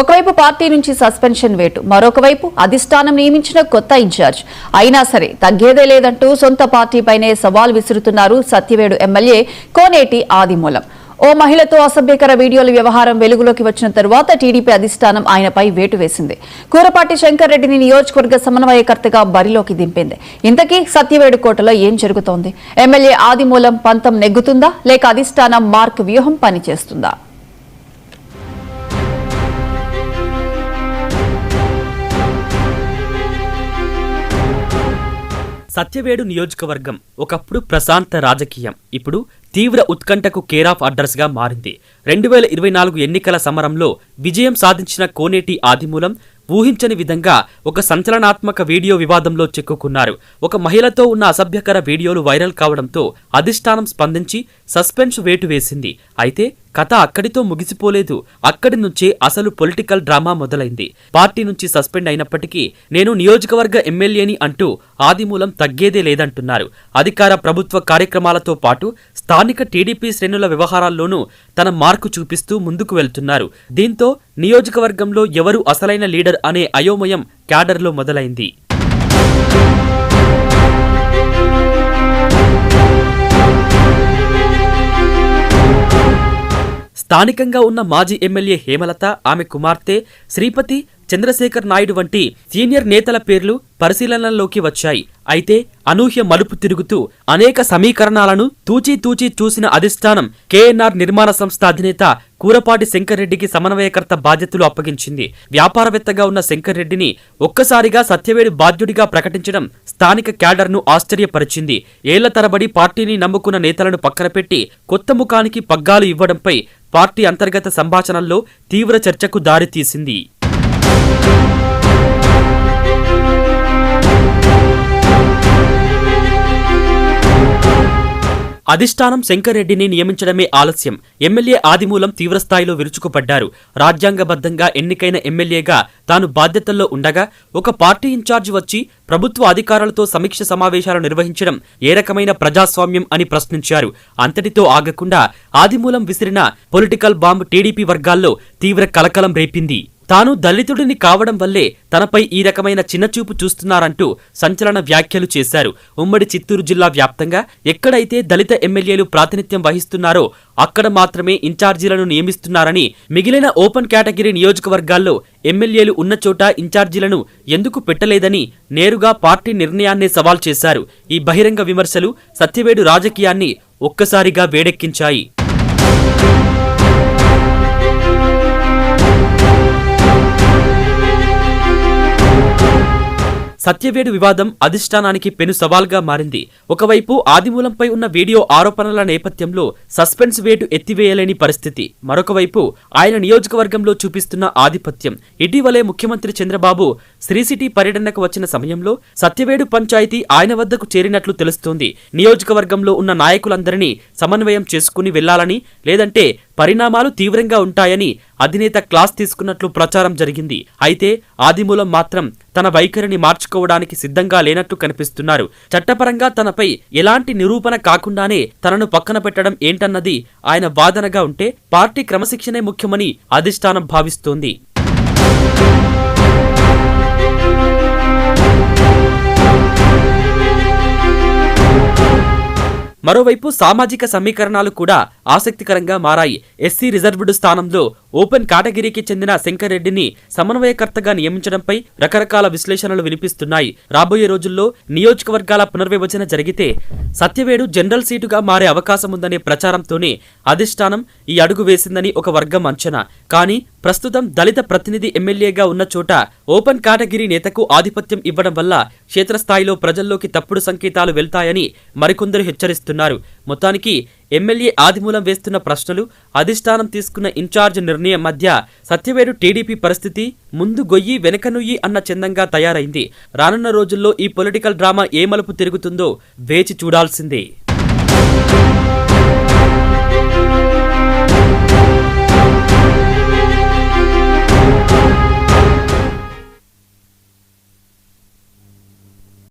ఒకవైపు పార్టీ నుంచి సస్పెన్షన్ వేటు, మరొకవైపు అధిష్టానం నియమించిన కొత్త ఇన్ఛార్జ్. అయినా సరే తగ్గేదే లేదంటూ సొంత పార్టీపైనే సవాల్ విసురుతున్నారు సత్యవేడు ఎమ్మెల్యే కోనేటి ఆదిమూలం. ఓ మహిళతో అసభ్యకర వీడియోల వ్యవహారం వెలుగులోకి వచ్చిన తరువాత టీడీపీ అధిష్టానం ఆయనపై వేటు వేసింది. కూరపాటి శంకర్ రెడ్డిని నియోజకవర్గ సమన్వయకర్తగా బరిలోకి దింపింది. ఇంతకీ సత్యవేడు కోటలో ఏం జరుగుతోంది? ఎమ్మెల్యే ఆదిమూలం పంతం నెగ్గుతుందా లేక అధిష్టానం మార్క్ వ్యూహం పనిచేస్తుందా? సత్యవేడు నియోజకవర్గం ఒకప్పుడు ప్రశాంత రాజకీయం, ఇప్పుడు తీవ్ర ఉత్కంఠకు కేరాఫ్ అడ్రస్ గా మారింది. 2024 ఎన్నికల సమరంలో విజయం సాధించిన కోనేటి ఆదిమూలం ఊహించని విధంగా ఒక సంచలనాత్మక వీడియో వివాదంలో చిక్కుకున్నారు. ఒక మహిళతో ఉన్న అసభ్యకర వీడియోలు వైరల్ కావడంతో అధిష్టానం స్పందించి సస్పెన్స్ వేటు వేసింది. అయితే కథ అక్కడితో ముగిసిపోలేదు. అక్కడి నుంచే అసలు పొలిటికల్ డ్రామా మొదలైంది. పార్టీ నుంచి సస్పెండ్ అయినప్పటికీ నేను నియోజకవర్గ ఎమ్మెల్యేని అంటూ ఆదిమూలం తగ్గేదే లేదంటున్నారు. అధికార ప్రభుత్వ కార్యక్రమాలతో పాటు స్థానిక టీడీపీ శ్రేణుల వ్యవహారాల్లోనూ తన మార్కు చూపిస్తూ ముందుకు వెళ్తున్నారు. దీంతో నియోజకవర్గంలో ఎవరు అసలైన లీడర్ అనే అయోమయం క్యాడర్లో మొదలైంది. స్థానికంగా ఉన్న మాజీ ఎమ్మెల్యే హేమలత, ఆమె కుమార్తె శ్రీపతి, చంద్రశేఖర్ నాయుడు వంటి సీనియర్ నేతల పేర్లు పరిశీలనలోకి వచ్చాయి. అయితే అనూహ్య మలుపు తిరుగుతూ అనేక సమీకరణాలను తూచి చూసిన అధిష్టానం కేఎన్ఆర్ నిర్మాణ సంస్థ అధినేత కూరపాటి శంకర్ రెడ్డికి సమన్వయకర్త బాధ్యతలు అప్పగించింది. వ్యాపారవేత్తగా ఉన్న శంకర్ రెడ్డిని ఒక్కసారిగా సత్యవేడు బాధ్యుడిగా ప్రకటించడం స్థానిక క్యాడర్ను ఆశ్చర్యపరిచింది. ఏళ్ల తరబడి పార్టీని నమ్ముకున్న నేతలను పక్కన పెట్టి కొత్త ముఖానికి పగ్గాలు ఇవ్వడంపై పార్టీ అంతర్గత సంభాషణల్లో తీవ్ర చర్చకు దారితీసింది. అధిష్టానం శంకర్ రెడ్డిని నియమించడమే ఆలస్యం. ఎమ్మెల్యే ఆదిమూలం తీవ్రస్థాయిలో విరుచుకుపడ్డారు. రాజ్యాంగబద్ధంగా ఎన్నికైన ఎమ్మెల్యేగా తాను బాధ్యతల్లో ఉండగా ఒక పార్టీ ఇన్ఛార్జి వచ్చి ప్రభుత్వ అధికారులతో సమీక్ష సమావేశాలు నిర్వహించడం ఏ రకమైన ప్రజాస్వామ్యం అని ప్రశ్నించారు. అంతటితో ఆగకుండా ఆదిమూలం విసిరిన పొలిటికల్ బాంబ్ టీడీపీ వర్గాల్లో తీవ్ర కలకలం రేపింది. తాను దళితుడిని కావడం వల్లే తనపై ఈ రకమైన చిన్నచూపు చూస్తున్నారంటూ సంచలన వ్యాఖ్యలు చేశారు. ఉమ్మడి చిత్తూరు జిల్లా వ్యాప్తంగా ఎక్కడైతే దళిత ఎమ్మెల్యేలు ప్రాతినిధ్యం వహిస్తున్నారో అక్కడ మాత్రమే ఇన్ఛార్జీలను నియమిస్తున్నారని, మిగిలిన ఓపెన్ కేటగిరీ నియోజకవర్గాల్లో ఎమ్మెల్యేలు ఉన్న చోట ఇన్ఛార్జీలను ఎందుకు పెట్టలేదని నేరుగా పార్టీ నిర్ణయాన్నే సవాల్ చేశారు. ఈ బహిరంగ విమర్శలు సత్యవేడు రాజకీయాన్ని ఒక్కసారిగా వేడెక్కించాయి. సత్యవేడు వివాదం అధిష్టానానికి పెను సవాల్గా మారింది. ఒకవైపు ఆదిమూలంపై ఉన్న వీడియో ఆరోపణల నేపథ్యంలో సస్పెన్స్ వేటు ఎత్తివేయలేని పరిస్థితి, మరొకవైపు ఆయన నియోజకవర్గంలో చూపిస్తున్న ఆధిపత్యం. ఇటీవలే ముఖ్యమంత్రి చంద్రబాబు శ్రీసిటీ పర్యటనకు వచ్చిన సమయంలో సత్యవేడు పంచాయతీ ఆయన వద్దకు చేరినట్లు తెలుస్తోంది. నియోజకవర్గంలో ఉన్న నాయకులందరినీ సమన్వయం చేసుకుని వెళ్లాలని, లేదంటే పరిణామాలు తీవ్రంగా ఉంటాయని అధినేత క్లాస్ తీసుకున్నట్లు ప్రచారం జరిగింది. అయితే ఆదిమూలం మాత్రం తన వైఖరిని మార్చుకోవడానికి సిద్ధంగా లేనట్టు కనిపిస్తున్నారు. చట్టపరంగా తనపై ఎలాంటి నిరూపణ కాకుండానే తనను పక్కన పెట్టడం ఏంటన్నది ఆయన వాదనగా ఉంటే, పార్టీ క్రమశిక్షణే ముఖ్యమని అధిష్టానం భావిస్తోంది. మరోవైపు సామాజిక సమీకరణాలు కూడా ఆసక్తికరంగా మారాయి. ఎస్సీ రిజర్వ్డ్ స్థానంలో ఓపెన్ కేటగిరీకి చెందిన శంకర్ రెడ్డిని సమన్వయకర్తగా నియమించడంపై రకరకాల విశ్లేషణలు వినిపిస్తున్నాయి. రాబోయే రోజుల్లో నియోజకవర్గాల పునర్విభజన జరిగితే సత్యవేడు జనరల్ సీటుగా మారే అవకాశం ఉందనే ప్రచారంతోనే అధిష్టానం ఈ అడుగు వేసిందని ఒక వర్గం అంచనా. కానీ ప్రస్తుతం దళిత ప్రతినిధి ఎమ్మెల్యేగా ఉన్న చోట ఓపెన్ కేటగిరీ నేతకు ఆధిపత్యం ఇవ్వడం వల్ల క్షేత్రస్థాయిలో ప్రజల్లోకి తప్పుడు సంకేతాలు వెళ్తాయని మరికొందరు హెచ్చరిస్తున్నారు. మొత్తానికి ఎమ్మెల్యే ఆదిమూలం వేస్తున్న ప్రశ్నలు, అధిష్టానం తీసుకున్న ఇన్ఛార్జ్ నిర్ణయం మధ్య సత్యవేడు టీడీపీ పరిస్థితి ముందు గొయ్యి వెనక నుయ్యి అన్న చందంగా తయారైంది. రానున్న రోజుల్లో ఈ పొలిటికల్ డ్రామా ఏ మలుపు తిరుగుతుందో వేచి చూడాల్సిందే.